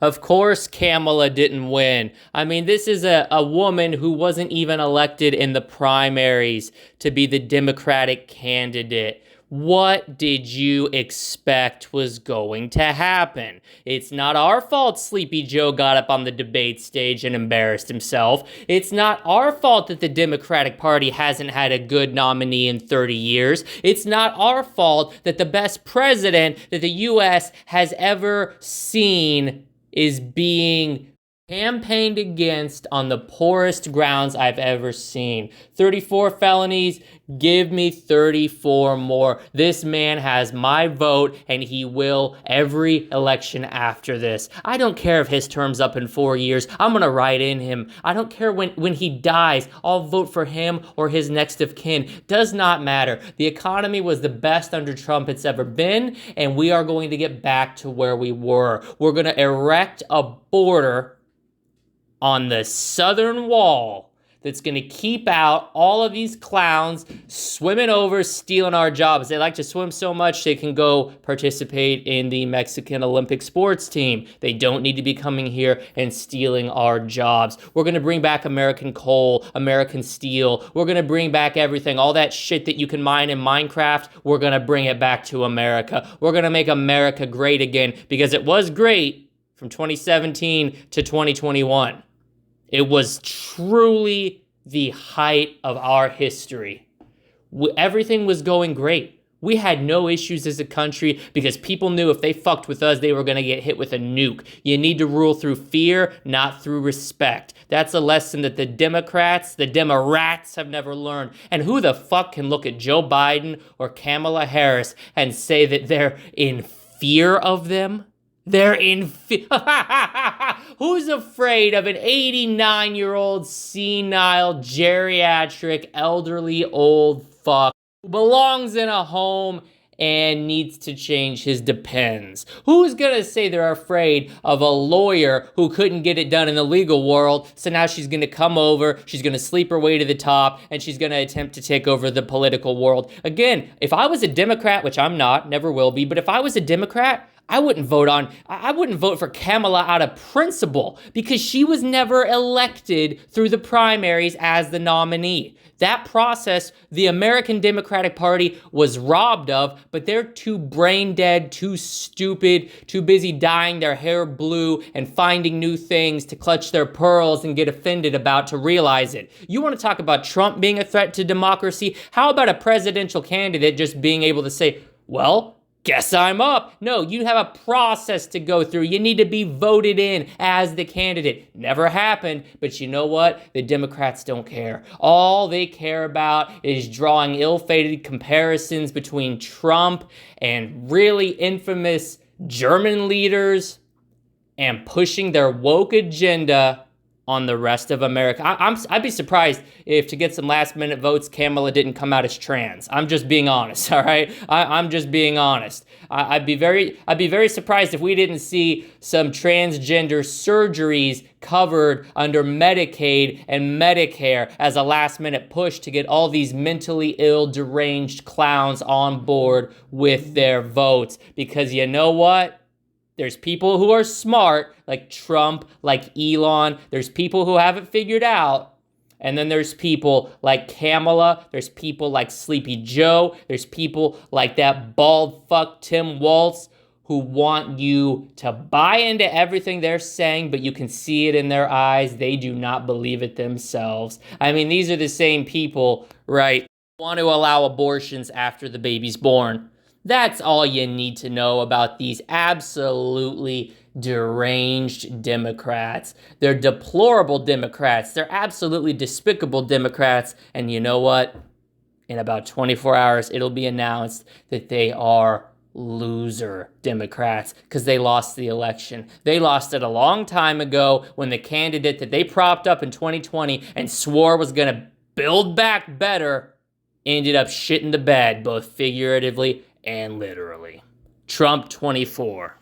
Of course, Kamala didn't win. I mean, this is a woman who wasn't even elected in the primaries to be the Democratic candidate. What did you expect was going to happen? It's not our fault Sleepy Joe got up on the debate stage and embarrassed himself. It's not our fault that the Democratic Party hasn't had a good nominee in 30 years. It's not our fault that the best president that the U.S. has ever seen is being campaigned against on the poorest grounds I've ever seen. 34 felonies, give me 34 more. This man has my vote, and he will every election after this. I don't care if his term's up in 4 years. I'm gonna write in him. I don't care when he dies. I'll vote for him or his next of kin. Does not matter. The economy was the best under Trump it's ever been, and we are going to get back to where we were. We're gonna erect a border on the southern wall that's going to keep out all of these clowns swimming over, stealing our jobs. They like to swim so much they can go participate in the Mexican Olympic sports team. They don't need to be coming here and stealing our jobs. We're going to bring back American coal, American steel. We're going to bring back everything. All that shit that you can mine in Minecraft, we're going to bring it back to America. We're going to make America great again, because it was great from 2017 to 2021. It was truly the height of our history. Everything was going great. We had no issues as a country because people knew if they fucked with us, they were going to get hit with a nuke. You need to rule through fear, not through respect. That's a lesson that the Democrats, the Demorats, have never learned. And who the fuck can look at Joe Biden or Kamala Harris and say that they're in fear of them? They're in Who's afraid of an 89-year-old senile, geriatric, elderly old fuck who belongs in a home and needs to change his depends? Who's gonna say they're afraid of a lawyer who couldn't get it done in the legal world, so now she's gonna come over, she's gonna sleep her way to the top, and she's gonna attempt to take over the political world? Again, if I was a Democrat, which I'm not, never will be, but if I was a Democrat, I wouldn't vote for Kamala out of principle, because she was never elected through the primaries as the nominee. That process, the American Democratic Party was robbed of, but they're too brain dead, too stupid, too busy dyeing their hair blue and finding new things to clutch their pearls and get offended about to realize it. You want to talk about Trump being a threat to democracy? How about a presidential candidate just being able to say, well, guess I'm up? No, you have a process to go through. You need to be voted in as the candidate. Never happened, but you know what? The Democrats don't care. All they care about is drawing ill-fated comparisons between Trump and really infamous German leaders and pushing their woke agenda on the rest of America. I'd be surprised if, to get some last-minute votes, Kamala didn't come out as trans. I'm just being honest, all right? I'm just being honest. I'd be very surprised if we didn't see some transgender surgeries covered under Medicaid and Medicare as a last-minute push to get all these mentally ill, deranged clowns on board with their votes. Because you know what? There's people who are smart, like Trump, like Elon. There's people who have it figured out. And then there's people like Kamala. There's people like Sleepy Joe. There's people like that bald fuck Tim Walz who want you to buy into everything they're saying, but you can see it in their eyes. They do not believe it themselves. I mean, these are the same people, right, who want to allow abortions after the baby's born. That's all you need to know about these absolutely deranged Democrats. They're deplorable Democrats. They're absolutely despicable Democrats. And you know what? In about 24 hours, it'll be announced that they are loser Democrats because they lost the election. They lost it a long time ago when the candidate that they propped up in 2020 and swore was going to build back better ended up shitting the bed, both figuratively and literally. Trump 24.